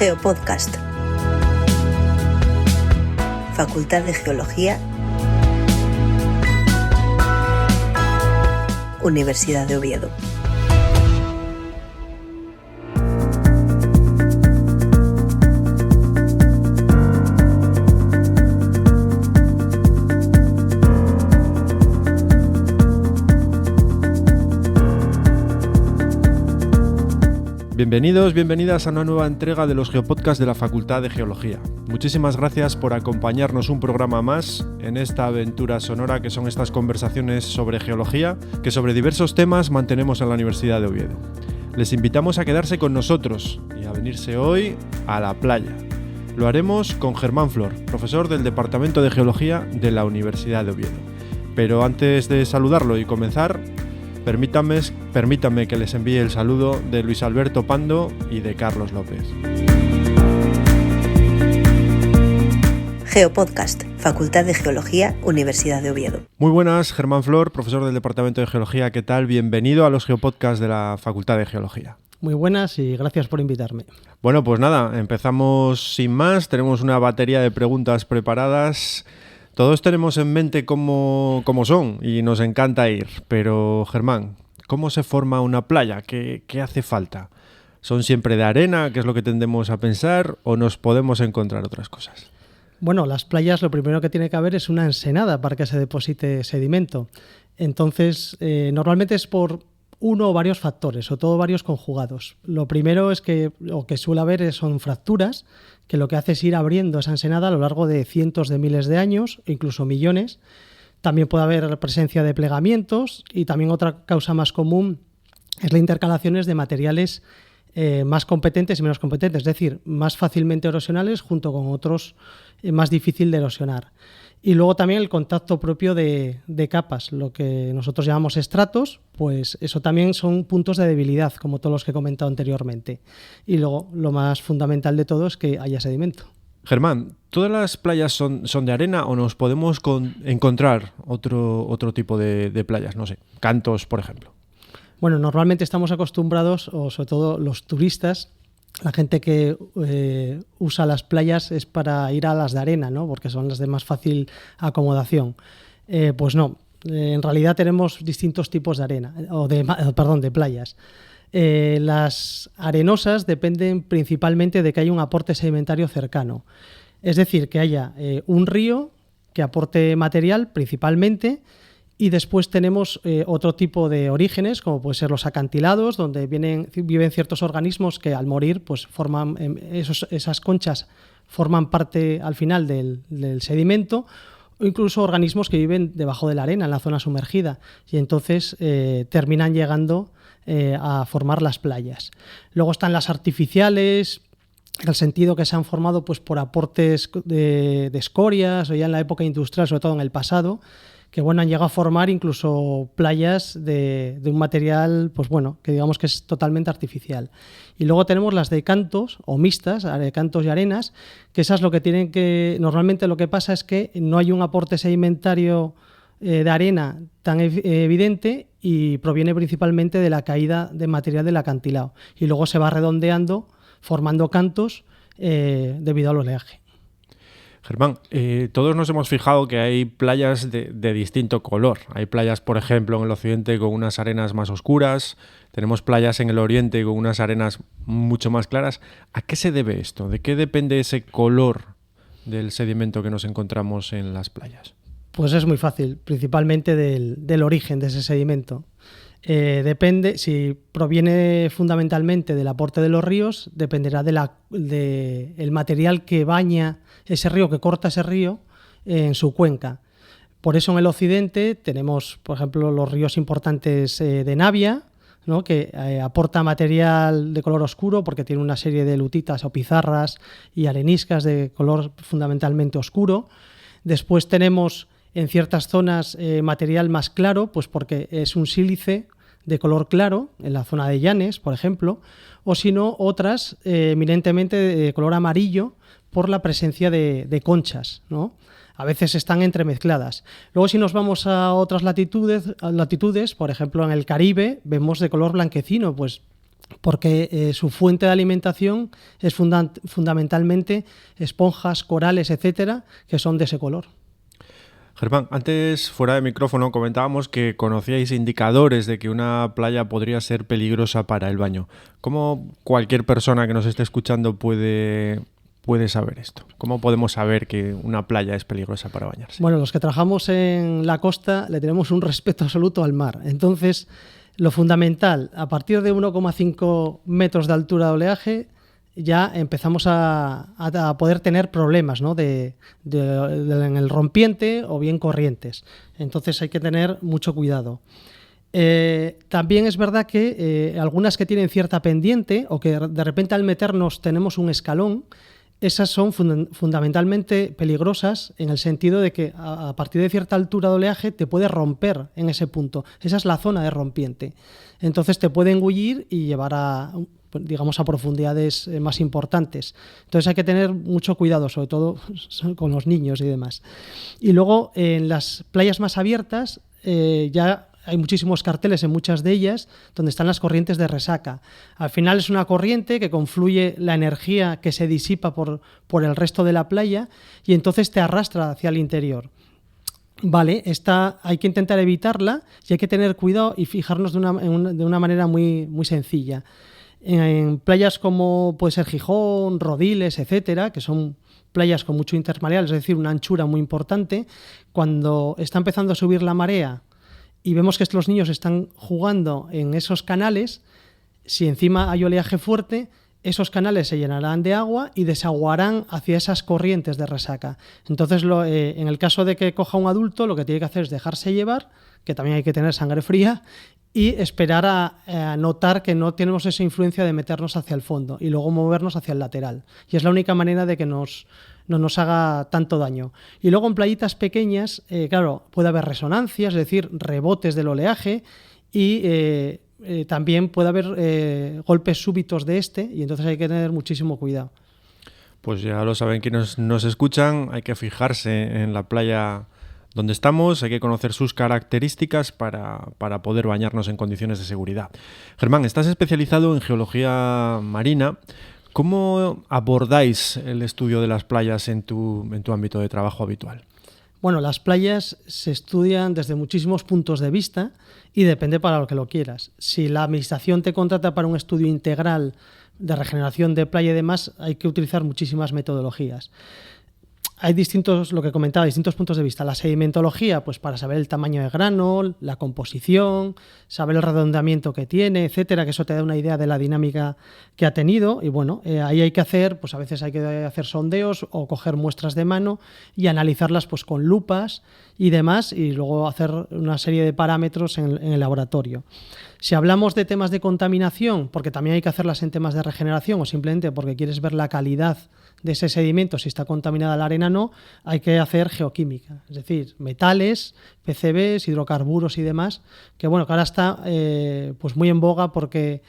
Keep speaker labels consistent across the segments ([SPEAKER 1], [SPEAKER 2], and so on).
[SPEAKER 1] Geopodcast. Facultad de Geología, Universidad de Oviedo.
[SPEAKER 2] Bienvenidos, bienvenidas a una nueva entrega de los Geopodcasts de la Facultad de Geología. Muchísimas gracias por acompañarnos un programa más en esta aventura sonora que son estas conversaciones sobre geología que sobre diversos temas mantenemos en la Universidad de Oviedo. Les invitamos a quedarse con nosotros y a venirse hoy a la playa. Lo haremos con Germán Flor, profesor del Departamento de Geología de la Universidad de Oviedo. Pero antes de saludarlo y comenzar, permítanme que les envíe el saludo de Luis Alberto Pando y de Carlos López.
[SPEAKER 1] Geopodcast, Facultad de Geología, Universidad de Oviedo.
[SPEAKER 2] Muy buenas, Germán Flor, profesor del Departamento de Geología. ¿Qué tal? Bienvenido a los Geopodcasts de la Facultad de Geología.
[SPEAKER 3] Muy buenas y gracias por invitarme.
[SPEAKER 2] Bueno, pues nada, empezamos sin más. Tenemos una batería de preguntas preparadas. Todos tenemos en mente cómo son y nos encanta ir, pero Germán, ¿cómo se forma una playa? ¿Qué hace falta? ¿Son siempre de arena, que es lo que tendemos a pensar, o nos podemos encontrar otras cosas?
[SPEAKER 3] Bueno, las playas lo primero que tiene que haber es una ensenada para que se deposite sedimento. Entonces, normalmente es por uno o varios factores, o todo varios conjugados. Lo primero es que suele haber son fracturas, que lo que hace es ir abriendo esa ensenada a lo largo de cientos de miles de años, incluso millones. También puede haber presencia de plegamientos y también otra causa más común es la intercalaciones de materiales más competentes y menos competentes, es decir, más fácilmente erosionales junto con otros más difícil de erosionar. Y luego también el contacto propio de capas, lo que nosotros llamamos estratos, pues eso también son puntos de debilidad, como todos los que he comentado anteriormente. Y luego lo más fundamental de todo es que haya sedimento.
[SPEAKER 2] Germán, ¿todas las playas son de arena o nos podemos encontrar otro tipo de playas? No sé, Cantos, por ejemplo.
[SPEAKER 3] Bueno, normalmente estamos acostumbrados, o sobre todo los turistas, la gente que usa las playas es para ir a las de arena, ¿no? Porque son las de más fácil acomodación. Pues no, en realidad tenemos distintos tipos de arena, de playas. Las arenosas dependen principalmente de que haya un aporte sedimentario cercano. Es decir, que haya un río que aporte material principalmente. Y después tenemos otro tipo de orígenes, como pueden ser los acantilados, donde viven ciertos organismos que al morir pues forman esas conchas forman parte al final del sedimento, o incluso organismos que viven debajo de la arena, en la zona sumergida, y entonces terminan llegando a formar las playas. Luego están las artificiales, en el sentido que se han formado pues, por aportes de escorias, o ya en la época industrial, sobre todo en el pasado, que bueno, han llegado a formar incluso playas de un material, pues bueno, que digamos que es totalmente artificial. Y luego tenemos las de cantos o mixtas, de cantos y arenas, que esas lo que tienen que, normalmente lo que pasa es que no hay un aporte sedimentario de arena tan evidente y proviene principalmente de la caída de material del acantilado. Y luego se va redondeando, formando cantos debido al oleaje.
[SPEAKER 2] Germán, todos nos hemos fijado que hay playas de distinto color. Hay playas, por ejemplo, en el occidente con unas arenas más oscuras, tenemos playas en el oriente con unas arenas mucho más claras. ¿A qué se debe esto? ¿De qué depende ese color del sedimento que nos encontramos en las playas?
[SPEAKER 3] Pues es muy fácil, principalmente del origen de ese sedimento. Depende, si proviene fundamentalmente del aporte de los ríos, dependerá del material que baña ese río, que corta ese río en su cuenca. Por eso en el occidente tenemos, por ejemplo, los ríos importantes de Navia, ¿no? Que aporta material de color oscuro porque tiene una serie de lutitas o pizarras y areniscas de color fundamentalmente oscuro. Después tenemos en ciertas zonas material más claro, pues porque es un sílice de color claro, en la zona de Llanes, por ejemplo, o si no, otras eminentemente de color amarillo por la presencia de conchas, ¿no? A veces están entremezcladas. Luego, si nos vamos a otras latitudes, por ejemplo, en el Caribe, vemos de color blanquecino, pues porque su fuente de alimentación es fundamentalmente esponjas, corales, etcétera, que son de ese color.
[SPEAKER 2] Germán, antes fuera de micrófono comentábamos que conocíais indicadores de que una playa podría ser peligrosa para el baño. ¿Cómo cualquier persona que nos esté escuchando puede saber esto? ¿Cómo podemos saber que una playa es peligrosa para bañarse?
[SPEAKER 3] Bueno, los que trabajamos en la costa le tenemos un respeto absoluto al mar. Entonces, lo fundamental, a partir de 1,5 metros de altura de oleaje, ya empezamos a poder tener problemas, ¿no? en el rompiente o bien corrientes. Entonces hay que tener mucho cuidado. También es verdad que algunas que tienen cierta pendiente o que de repente al meternos tenemos un escalón, esas son fundamentalmente peligrosas en el sentido de que a partir de cierta altura de oleaje te puede romper en ese punto. Esa es la zona de rompiente. Entonces te puede engullir y llevar a profundidades más importantes. Entonces hay que tener mucho cuidado, sobre todo con los niños y demás. Y luego en las playas más abiertas ya hay muchísimos carteles en muchas de ellas donde están las corrientes de resaca. Al final es una corriente que confluye la energía que se disipa por el resto de la playa y entonces te arrastra hacia el interior. Vale, hay que intentar evitarla y hay que tener cuidado y fijarnos de una manera muy, muy sencilla. En playas como puede ser Gijón, Rodiles, etcétera, que son playas con mucho intermareal, es decir, una anchura muy importante, cuando está empezando a subir la marea y vemos que los niños están jugando en esos canales, si encima hay oleaje fuerte, esos canales se llenarán de agua y desaguarán hacia esas corrientes de resaca. Entonces, en el caso de que coja un adulto, lo que tiene que hacer es dejarse llevar, que también hay que tener sangre fría, y esperar a notar que no tenemos esa influencia de meternos hacia el fondo y luego movernos hacia el lateral. Y es la única manera de que no nos haga tanto daño. Y luego en playitas pequeñas, claro, puede haber resonancias, es decir, rebotes del oleaje y también puede haber golpes súbitos de y entonces hay que tener muchísimo cuidado.
[SPEAKER 2] Pues ya lo saben quienes nos escuchan, hay que fijarse en la playa donde estamos, hay que conocer sus características para poder bañarnos en condiciones de seguridad. Germán, estás especializado en geología marina. ¿Cómo abordáis el estudio de las playas en tu ámbito de trabajo habitual?
[SPEAKER 3] Bueno, las playas se estudian desde muchísimos puntos de vista y depende para lo que lo quieras. Si la administración te contrata para un estudio integral de regeneración de playa y demás, hay que utilizar muchísimas metodologías. Hay lo que comentaba, distintos puntos de vista. La sedimentología, pues para saber el tamaño de grano, la composición, saber el redondeamiento que tiene, etcétera, que eso te da una idea de la dinámica que ha tenido. Y bueno, ahí hay que hacer, pues a veces hay que hacer sondeos o coger muestras de mano y analizarlas pues con lupas y demás, y luego hacer una serie de parámetros en el laboratorio. Si hablamos de temas de contaminación, porque también hay que hacerlas en temas de regeneración o simplemente porque quieres ver la calidad de ese sedimento, si está contaminada la arena o no, hay que hacer geoquímica, es decir, metales, PCBs, hidrocarburos y demás, que bueno, que ahora está pues muy en boga porque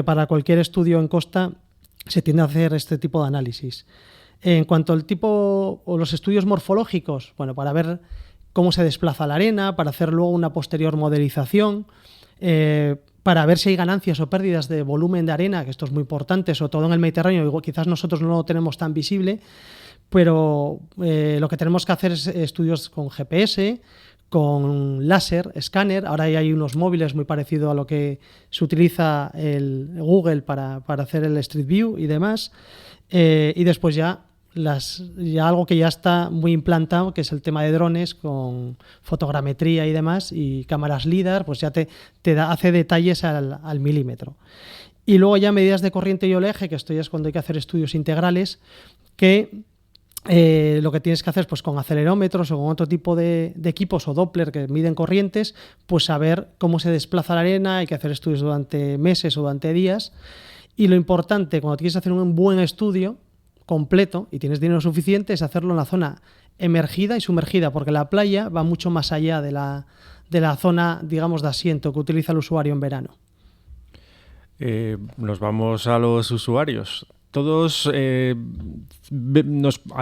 [SPEAKER 3] para cualquier estudio en costa se tiende a hacer este tipo de análisis. En cuanto al tipo o los estudios morfológicos, bueno, para ver cómo se desplaza la arena, para hacer luego una posterior modelización, para ver si hay ganancias o pérdidas de volumen de arena, que esto es muy importante, sobre todo en el Mediterráneo, igual quizás nosotros no lo tenemos tan visible, pero lo que tenemos que hacer es estudios con GPS, con láser, escáner. Ahora hay unos móviles muy parecidos a lo que se utiliza el Google para hacer el Street View y demás, y después ya algo que ya está muy implantado, que es el tema de drones con fotogrametría y demás, y cámaras LIDAR, pues ya hace detalles al milímetro. Y luego ya medidas de corriente y oleaje, que esto ya es cuando hay que hacer estudios integrales, que lo que tienes que hacer pues con acelerómetros o con otro tipo de equipos o Doppler que miden corrientes, pues saber cómo se desplaza la arena, hay que hacer estudios durante meses o durante días. Y lo importante, cuando quieres hacer un buen estudio completo y tienes dinero suficiente, es hacerlo en la zona emergida y sumergida, porque la playa va mucho más allá de la zona, digamos, de asiento que utiliza el usuario en verano.
[SPEAKER 2] Nos vamos a los usuarios. todos, a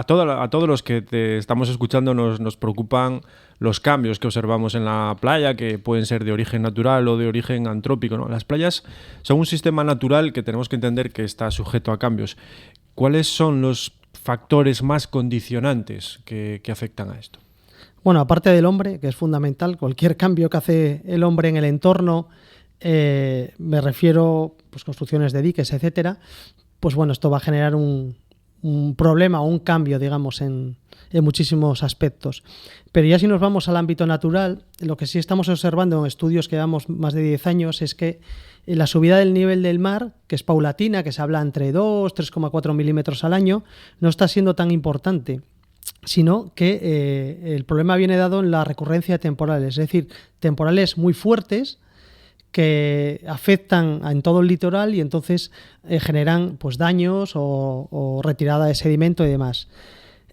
[SPEAKER 2] todos los que te estamos escuchando nos preocupan los cambios que observamos en la playa, que pueden ser de origen natural o de origen antrópico, ¿no? Las playas son un sistema natural que tenemos que entender que está sujeto a cambios. ¿Cuáles son los factores más condicionantes que afectan a esto?
[SPEAKER 3] Bueno, aparte del hombre, que es fundamental, cualquier cambio que hace el hombre en el entorno, me refiero pues construcciones de diques, etcétera, pues bueno, esto va a generar un problema o un cambio, digamos, en muchísimos aspectos. Pero ya si nos vamos al ámbito natural, lo que sí estamos observando en estudios que llevamos más de 10 años es que la subida del nivel del mar, que es paulatina, que se habla entre 2, 3,4 milímetros al año, no está siendo tan importante, sino que el problema viene dado en la recurrencia de temporales, es decir, temporales muy fuertes que afectan en todo el litoral y entonces generan pues daños o retirada de sedimento y demás.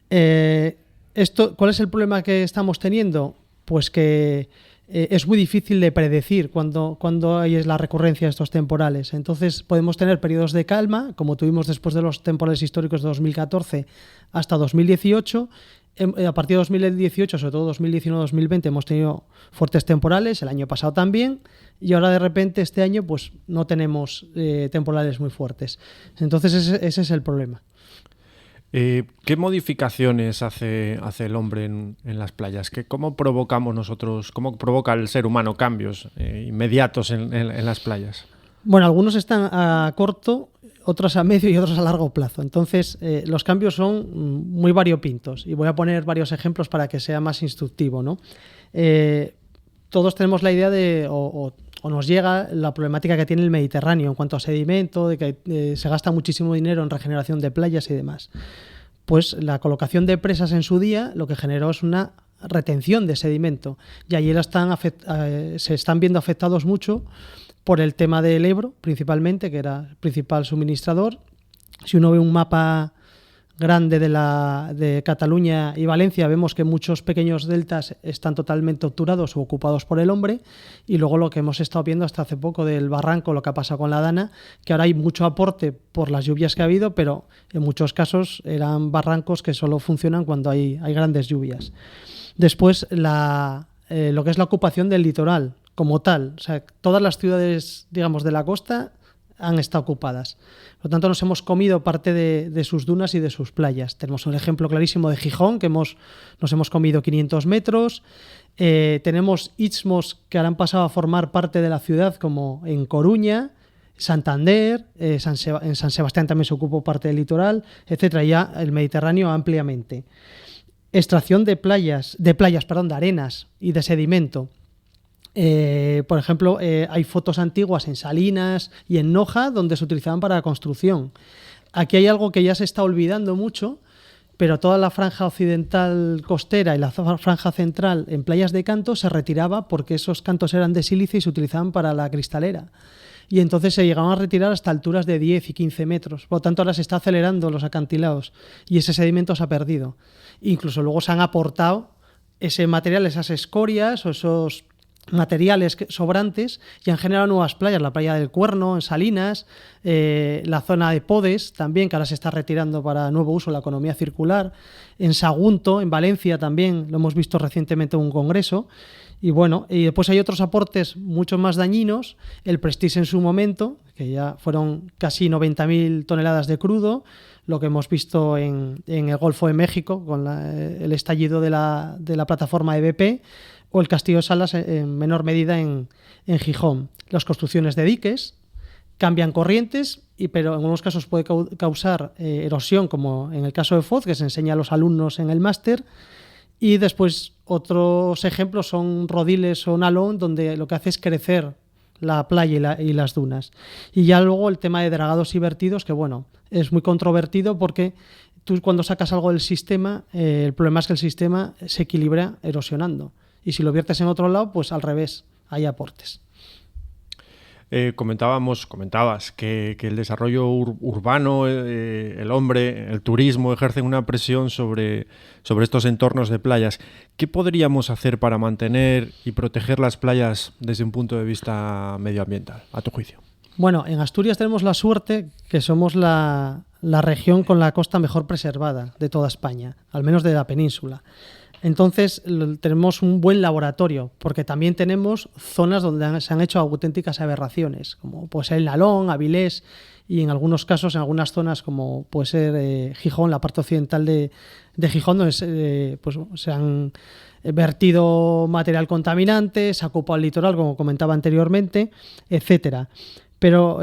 [SPEAKER 3] ¿Cuál es el problema que estamos teniendo? Pues que es muy difícil de predecir cuándo es la recurrencia de estos temporales. Entonces podemos tener periodos de calma, como tuvimos después de los temporales históricos de 2014 hasta 2018. A partir de 2018, sobre todo 2019-2020, hemos tenido fuertes temporales, el año pasado también, y ahora de repente este año pues no tenemos temporales muy fuertes. Entonces ese es el problema.
[SPEAKER 2] ¿Qué modificaciones hace el hombre en las playas? ¿Cómo provocamos nosotros, cómo provoca el ser humano cambios inmediatos en las playas?
[SPEAKER 3] Bueno, algunos están a corto, otros a medio y otros a largo plazo. Entonces, los cambios son muy variopintos y voy a poner varios ejemplos para que sea más instructivo, ¿no? Todos tenemos la idea de, o nos llega la problemática que tiene el Mediterráneo en cuanto a sedimento, de que se gasta muchísimo dinero en regeneración de playas y demás. Pues la colocación de presas en su día lo que generó es una retención de sedimento y allí se están viendo afectados mucho por el tema del Ebro, principalmente, que era el principal suministrador. Si uno ve un mapa grande de Cataluña y Valencia, vemos que muchos pequeños deltas están totalmente obturados o ocupados por el hombre, y luego lo que hemos estado viendo hasta hace poco del barranco, lo que ha pasado con la Dana, que ahora hay mucho aporte por las lluvias que ha habido, pero en muchos casos eran barrancos que solo funcionan cuando hay grandes lluvias. Después, lo que es la ocupación del litoral como tal, o sea, todas las ciudades, digamos, de la costa han estado ocupadas. Por lo tanto, nos hemos comido parte de sus dunas y de sus playas. Tenemos un ejemplo clarísimo de Gijón, que nos hemos comido 500 metros. Tenemos istmos que ahora han pasado a formar parte de la ciudad, como en Coruña, Santander, en San Sebastián también se ocupó parte del litoral, etcétera, ya el Mediterráneo ampliamente. Extracción de arenas y de sedimento. Por ejemplo, hay fotos antiguas en Salinas y en Noja donde se utilizaban para la construcción. Aquí hay algo que ya se está olvidando mucho, pero toda la franja occidental costera y la franja central en playas de canto se retiraba porque esos cantos eran de sílice y se utilizaban para la cristalera. Y entonces se llegaban a retirar hasta alturas de 10 y 15 metros. Por lo tanto, ahora se está acelerando los acantilados y ese sedimento se ha perdido. Incluso luego se han aportado ese material, esas escorias o esos materiales sobrantes y han generado nuevas playas, la playa del Cuerno en Salinas, la zona de Podes también, que ahora se está retirando para nuevo uso, la economía circular, en Sagunto, en Valencia también, lo hemos visto recientemente en un congreso. Y bueno, y después hay otros aportes mucho más dañinos, el Prestige en su momento, que ya fueron casi 90.000 toneladas de crudo, lo que hemos visto en el Golfo de México con el estallido de la plataforma de BP, o el Castillo de Salas en menor medida en Gijón. Las construcciones de diques cambian corrientes, pero en algunos casos puede causar erosión, como en el caso de Foz, que se enseña a los alumnos en el máster. Y después otros ejemplos son rodiles o nalón, donde lo que hace es crecer la playa y las dunas. Y ya luego el tema de dragados y vertidos, que bueno, es muy controvertido porque tú cuando sacas algo del sistema, el problema es que el sistema se equilibra erosionando. Y si lo viertes en otro lado, pues al revés, hay aportes.
[SPEAKER 2] Comentabas que el desarrollo urbano, el hombre, el turismo ejercen una presión sobre estos entornos de playas. ¿Qué podríamos hacer para mantener y proteger las playas desde un punto de vista medioambiental, a tu juicio?
[SPEAKER 3] Bueno, en Asturias tenemos la suerte que somos la región con la costa mejor preservada de toda España, al menos de la península. Entonces tenemos un buen laboratorio, porque también tenemos zonas donde se han hecho auténticas aberraciones, como puede ser el Nalón, Avilés, y en algunos casos, en algunas zonas como puede ser Gijón, la parte occidental de Gijón, donde pues, se han vertido material contaminante, se ha ocupado el litoral, como comentaba anteriormente, etcétera. Pero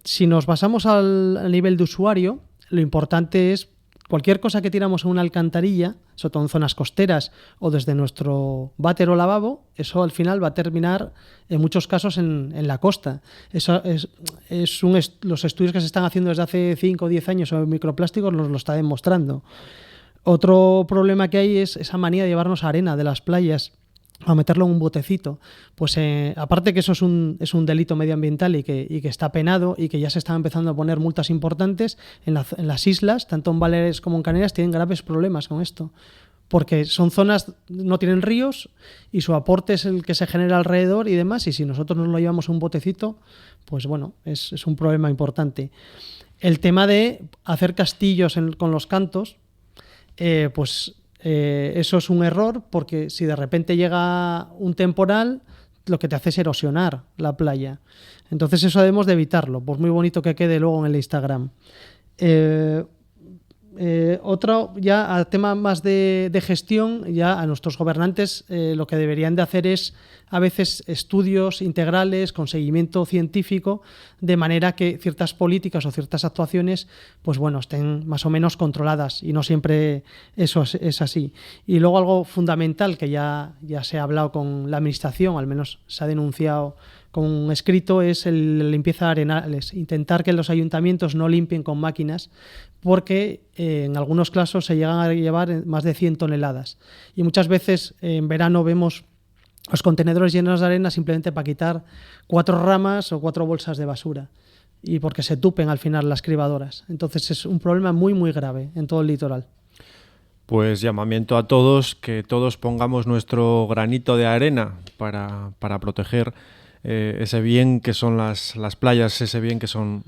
[SPEAKER 3] si nos basamos al nivel de usuario, lo importante es cualquier cosa que tiramos a una alcantarilla, sobre todo en zonas costeras o desde nuestro váter o lavabo, eso al final va a terminar en muchos casos en la costa. Eso los estudios que se están haciendo desde hace 5 o 10 años sobre microplásticos nos lo está demostrando. Otro problema que hay es esa manía de llevarnos arena de las playas a meterlo en un botecito. Pues aparte que eso es un delito medioambiental y que está penado y que ya se están empezando a poner multas importantes, en las islas, tanto en Baleares como en Canarias, tienen graves problemas con esto. Porque son zonas, no tienen ríos y su aporte es el que se genera alrededor y demás, y si nosotros nos lo llevamos a un botecito, pues bueno, es un problema importante. El tema de hacer castillos con los cantos, eso es un error, porque si de repente llega un temporal, lo que te hace es erosionar la playa. Entonces eso debemos de evitarlo, por muy bonito que quede luego en el Instagram. Otro, ya a tema más de gestión, ya a nuestros gobernantes lo que deberían de hacer es a veces estudios integrales con seguimiento científico, de manera que ciertas políticas o ciertas actuaciones pues bueno, estén más o menos controladas, y no siempre eso es así. Y luego algo fundamental que ya se ha hablado con la administración, al menos se ha denunciado con un escrito, es la limpieza de arenales. Intentar que los ayuntamientos no limpien con máquinas, porque en algunos casos se llegan a llevar más de 100 toneladas. Y muchas veces en verano vemos los contenedores llenos de arena simplemente para quitar 4 ramas o 4 bolsas de basura, y porque se tupen al final las cribadoras. Entonces es un problema muy, muy grave en todo el litoral.
[SPEAKER 2] Pues llamamiento a todos, que todos pongamos nuestro granito de arena para proteger ese bien que son las playas, ese bien que son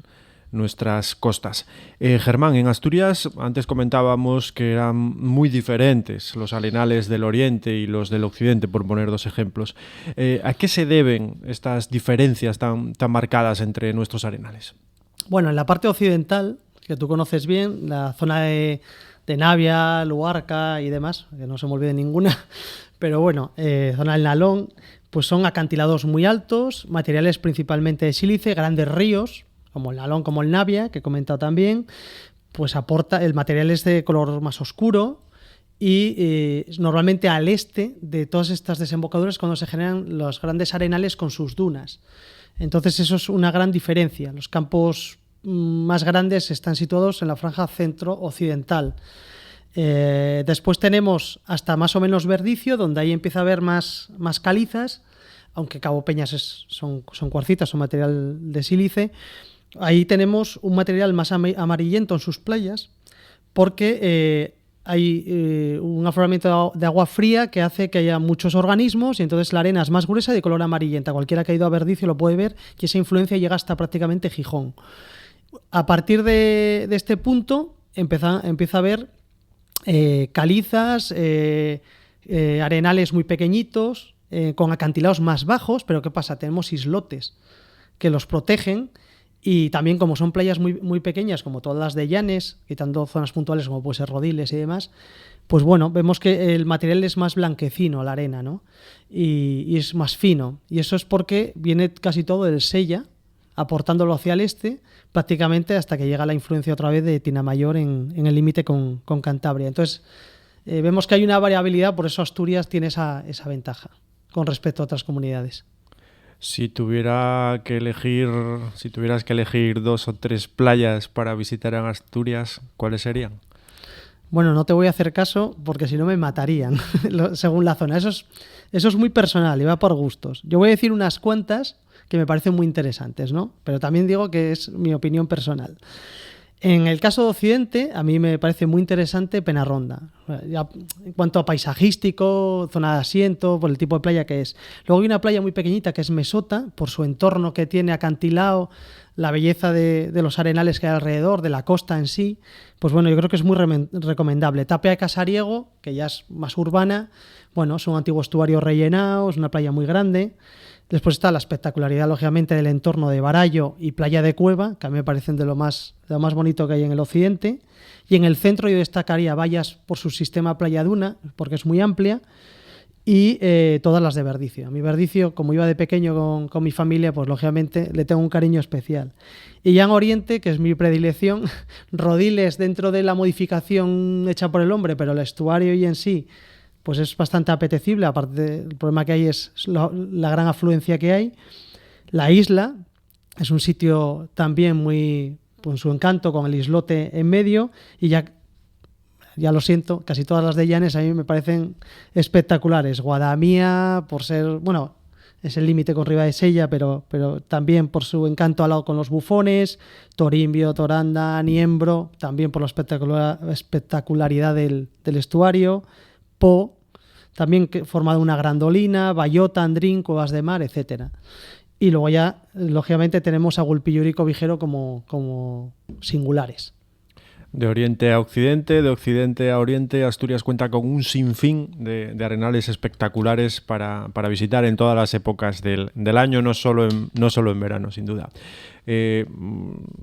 [SPEAKER 2] nuestras costas. Germán, en Asturias antes comentábamos que eran muy diferentes los arenales del oriente y los del occidente, por poner 2 ejemplos. ¿A qué se deben estas diferencias tan marcadas entre nuestros arenales? Bueno,
[SPEAKER 3] en la parte occidental, que tú conoces bien, la zona de Navia, Luarca y demás, que no se me olvide ninguna, pero bueno, zona del Nalón, pues son acantilados muy altos, materiales principalmente de sílice, grandes ríos, como el Nalón, como el Navia, que he comentado también, pues aporta, el material es de color más oscuro, y normalmente al este de todas estas desembocaduras cuando se generan los grandes arenales con sus dunas. Entonces eso es una gran diferencia. Los campos más grandes están situados en la franja centro-occidental. Después tenemos hasta más o menos Verdicio, donde ahí empieza a haber más calizas, aunque Cabo Peñas son cuarcitas, son material de sílice. Ahí tenemos un material más amarillento en sus playas, porque hay un afloramiento de agua fría que hace que haya muchos organismos, y entonces la arena es más gruesa y de color amarillenta. Cualquiera que ha ido a Verdicio lo puede ver, y esa influencia llega hasta prácticamente Gijón. A partir de este punto empieza a haber calizas, arenales muy pequeñitos, con acantilados más bajos, pero ¿qué pasa? Tenemos islotes que los protegen, y también como son playas muy, muy pequeñas, como todas las de Llanes, quitando zonas puntuales como puede ser Rodiles y demás, pues bueno, vemos que el material es más blanquecino, la arena, ¿no? Y es más fino, y eso es porque viene casi todo del Sella, aportándolo hacia el este, prácticamente hasta que llega la influencia otra vez de Tinamayor en el límite con Cantabria. Entonces, vemos que hay una variabilidad, por eso Asturias tiene esa ventaja con respecto a otras comunidades.
[SPEAKER 2] Si tuvieras que elegir 2 o 3 playas para visitar en Asturias, ¿cuáles serían?
[SPEAKER 3] Bueno, no te voy a hacer caso porque si no me matarían, según la zona. Eso es muy personal y va por gustos. Yo voy a decir unas cuantas que me parecen muy interesantes, ¿no? Pero también digo que es mi opinión personal. En el caso de Occidente, a mí me parece muy interesante Penarronda. Ya, en cuanto a paisajístico, zona de asiento, por el tipo de playa que es. Luego hay una playa muy pequeñita que es Mesota, por su entorno que tiene acantilado, la belleza de los arenales que hay alrededor, de la costa en sí. Pues bueno, yo creo que es muy recomendable. Tapia de Casariego, que ya es más urbana, bueno, es un antiguo estuario rellenado, es una playa muy grande. Después está la espectacularidad, lógicamente, del entorno de Barallo y Playa de Cueva, que a mí me parecen de lo más bonito que hay en el occidente. Y en el centro yo destacaría Bayas por su sistema playa duna, porque es muy amplia, y todas las de Verdicio. A mi Verdicio, como iba de pequeño con mi familia, pues lógicamente le tengo un cariño especial. Y ya en Oriente, que es mi predilección, Rodiles dentro de la modificación hecha por el hombre, pero el estuario y en sí pues es bastante apetecible, aparte del problema que hay es la gran afluencia que hay. La isla es un sitio también muy, con su encanto, con el islote en medio, y ya lo siento, casi todas las de Llanes a mí me parecen espectaculares. Guadamía, por ser, bueno, es el límite con Ribadesella, pero también por su encanto al lado con los bufones, Torimbio, Toranda, Niembro, también por la espectacularidad del estuario, Po, también formado una grandolina, Bayota, Andrín, Cuevas de Mar, etcétera. Y luego ya, lógicamente, tenemos a Gulpillur y Cobijero como singulares.
[SPEAKER 2] De oriente a occidente, de occidente a oriente, Asturias cuenta con un sinfín de arenales espectaculares para visitar en todas las épocas del año, no solo en verano, sin duda.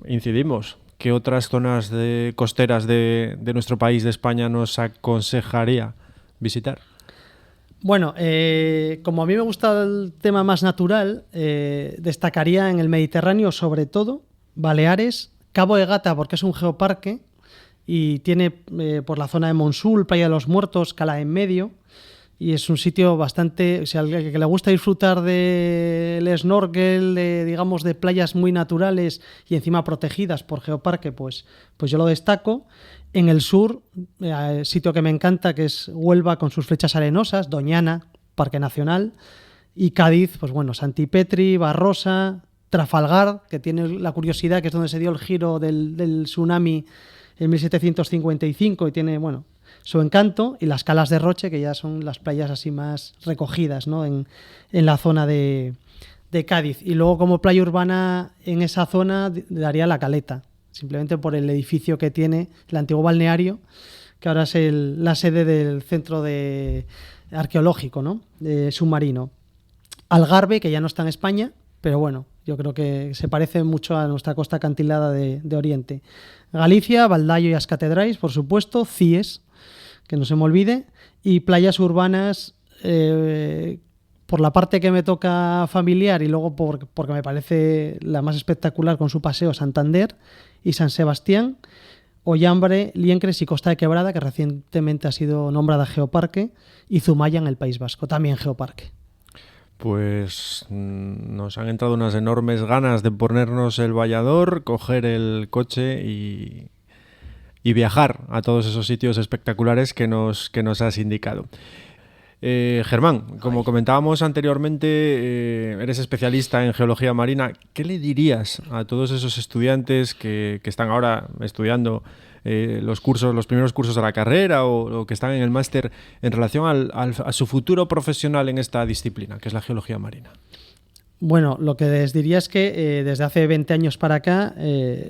[SPEAKER 2] Incidimos. ¿Qué otras zonas costeras de nuestro país, de España, nos aconsejaría visitar?
[SPEAKER 3] Bueno, como a mí me gusta el tema más natural, destacaría en el Mediterráneo sobre todo Baleares, Cabo de Gata porque es un geoparque y tiene por la zona de Monsul, Playa de los Muertos, Cala en Medio, y es un sitio bastante, o sea, al que le gusta disfrutar del snorkel, digamos, de playas muy naturales y encima protegidas por geoparque, pues yo lo destaco. En el sur, sitio que me encanta, que es Huelva con sus flechas arenosas, Doñana, Parque Nacional, y Cádiz, pues bueno, Santipetri, Barrosa, Trafalgar, que tiene la curiosidad que es donde se dio el giro del tsunami en 1755 y tiene, bueno, su encanto, y las Calas de Roche, que ya son las playas así más recogidas, ¿no? en la zona de Cádiz. Y luego como playa urbana en esa zona daría La Caleta, simplemente por el edificio que tiene, el antiguo balneario, que ahora es la sede del centro arqueológico, ¿no? Submarino. Algarve, que ya no está en España, pero bueno, yo creo que se parece mucho a nuestra costa acantilada de Oriente. Galicia, Baldaio y as Catedrais, por supuesto, Cies, que no se me olvide, y playas urbanas, por la parte que me toca familiar y luego porque me parece la más espectacular con su paseo, Santander y San Sebastián, Ollambre, Liencres y Costa de Quebrada, que recientemente ha sido nombrada geoparque, y Zumaya en el País Vasco, también geoparque.
[SPEAKER 2] Pues nos han entrado unas enormes ganas de ponernos el vallador, coger el coche y viajar a todos esos sitios espectaculares que nos has indicado. Germán, como comentábamos anteriormente, eres especialista en geología marina. ¿Qué le dirías a todos esos estudiantes que están ahora estudiando los primeros cursos de la carrera o que están en el máster en relación a su futuro profesional en esta disciplina, que es la geología marina?
[SPEAKER 3] Bueno, lo que les diría es que desde hace 20 años para acá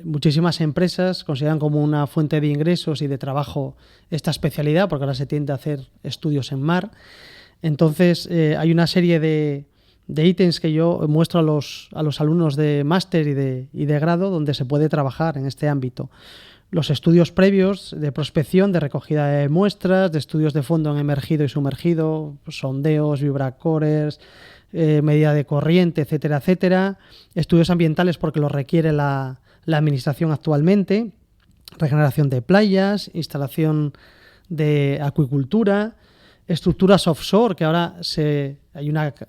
[SPEAKER 3] muchísimas empresas consideran como una fuente de ingresos y de trabajo esta especialidad, porque ahora se tiende a hacer estudios en mar. Entonces hay una serie de ítems que yo muestro a los alumnos de máster y de grado donde se puede trabajar en este ámbito. Los estudios previos de prospección, de recogida de muestras, de estudios de fondo en emergido y sumergido, sondeos, vibracores, medida de corriente, etcétera, etcétera. Estudios ambientales porque lo requiere la administración actualmente. Regeneración de playas, instalación de acuicultura, estructuras offshore, que ahora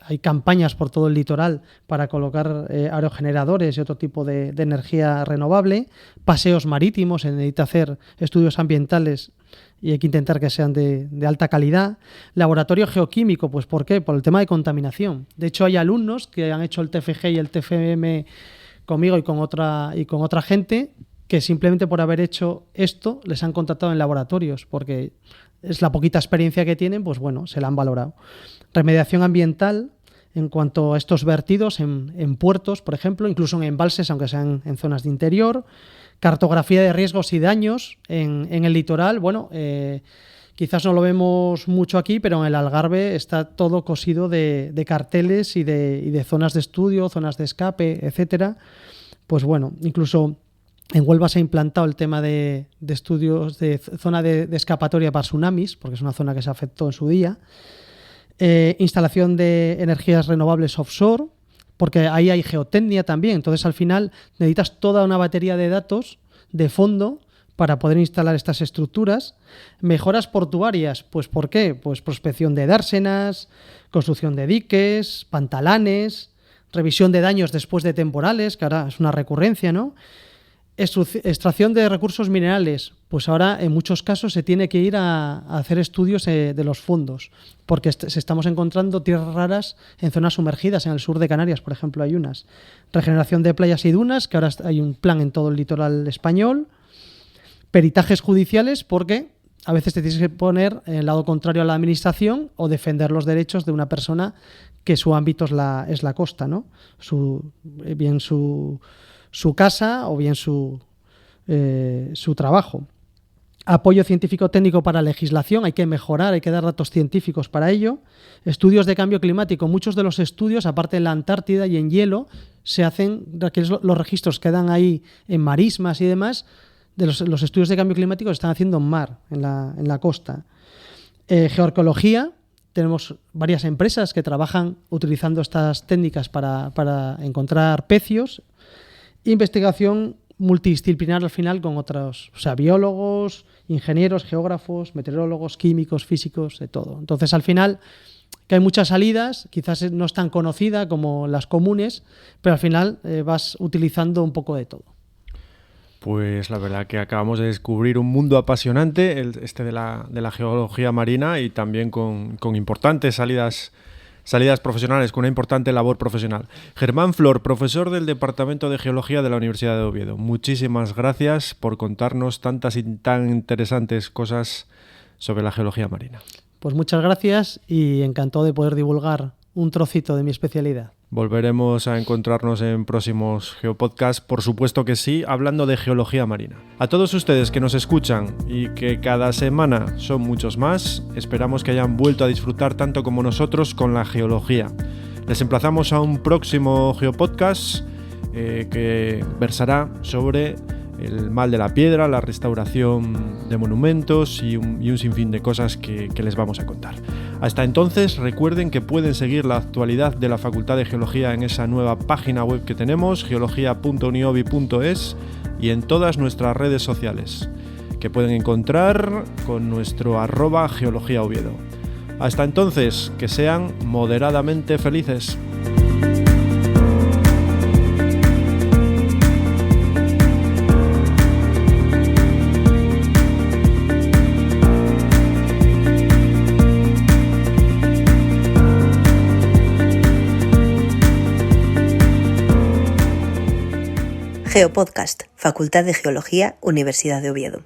[SPEAKER 3] hay campañas por todo el litoral para colocar aerogeneradores y otro tipo de energía renovable, paseos marítimos, se necesita hacer estudios ambientales y hay que intentar que sean de alta calidad. Laboratorio geoquímico, pues ¿por qué? Por el tema de contaminación. De hecho, hay alumnos que han hecho el TFG y el TFM conmigo y con otra gente, que simplemente por haber hecho esto les han contratado en laboratorios, porque es la poquita experiencia que tienen, pues bueno, se la han valorado. Remediación ambiental en cuanto a estos vertidos en puertos, por ejemplo, incluso en embalses, aunque sean en zonas de interior. Cartografía de riesgos y daños en el litoral. Bueno, quizás no lo vemos mucho aquí, pero en el Algarve está todo cosido de carteles y de zonas de estudio, zonas de escape, etcétera. Pues bueno, incluso en Huelva se ha implantado el tema de estudios de zona de escapatoria para tsunamis, porque es una zona que se afectó en su día. Instalación de energías renovables offshore, porque ahí hay geotecnia también. Entonces, al final, necesitas toda una batería de datos de fondo para poder instalar estas estructuras. Mejoras portuarias, pues ¿por qué? Pues prospección de dársenas, construcción de diques, pantalanes, revisión de daños después de temporales, que ahora es una recurrencia, ¿no? Extracción de recursos minerales, pues ahora en muchos casos se tiene que ir a hacer estudios de los fondos, porque se estamos encontrando tierras raras en zonas sumergidas, en el sur de Canarias, por ejemplo, hay unas. Regeneración de playas y dunas, que ahora hay un plan en todo el litoral español. Peritajes judiciales, porque a veces te tienes que poner en el lado contrario a la administración o defender los derechos de una persona que su ámbito es la costa, ¿no? Bien su casa o bien su trabajo. Apoyo científico-técnico para legislación, hay que mejorar, hay que dar datos científicos para ello. Estudios de cambio climático, muchos de los estudios, aparte en la Antártida y en hielo, se hacen, los registros quedan ahí en marismas y demás, de los estudios de cambio climático se están haciendo en mar, en la costa. Geoarqueología, tenemos varias empresas que trabajan utilizando estas técnicas para encontrar pecios. Investigación multidisciplinar al final con otros, o sea, biólogos, ingenieros, geógrafos, meteorólogos, químicos, físicos, de todo. Entonces, al final, que hay muchas salidas, quizás no es tan conocida como las comunes, pero al final vas utilizando un poco de todo.
[SPEAKER 2] Pues la verdad que acabamos de descubrir un mundo apasionante, de la geología marina, y también con importantes salidas profesionales, con una importante labor profesional. Germán Flor, profesor del Departamento de Geología de la Universidad de Oviedo. Muchísimas gracias por contarnos tantas y tan interesantes cosas sobre la geología marina.
[SPEAKER 3] Pues muchas gracias y encantado de poder divulgar un trocito de mi especialidad.
[SPEAKER 2] Volveremos a encontrarnos en próximos Geopodcasts, por supuesto que sí, hablando de geología marina. A todos ustedes que nos escuchan y que cada semana son muchos más, esperamos que hayan vuelto a disfrutar tanto como nosotros con la geología. Les emplazamos a un próximo Geopodcast que versará sobre el mal de la piedra, la restauración de monumentos y un sinfín de cosas que les vamos a contar. Hasta entonces, recuerden que pueden seguir la actualidad de la Facultad de Geología en esa nueva página web que tenemos, geologia.uniovi.es, y en todas nuestras redes sociales, que pueden encontrar con nuestro @geologiaoviedo. Hasta entonces, que sean moderadamente felices.
[SPEAKER 1] Geopodcast, Facultad de Geología, Universidad de Oviedo.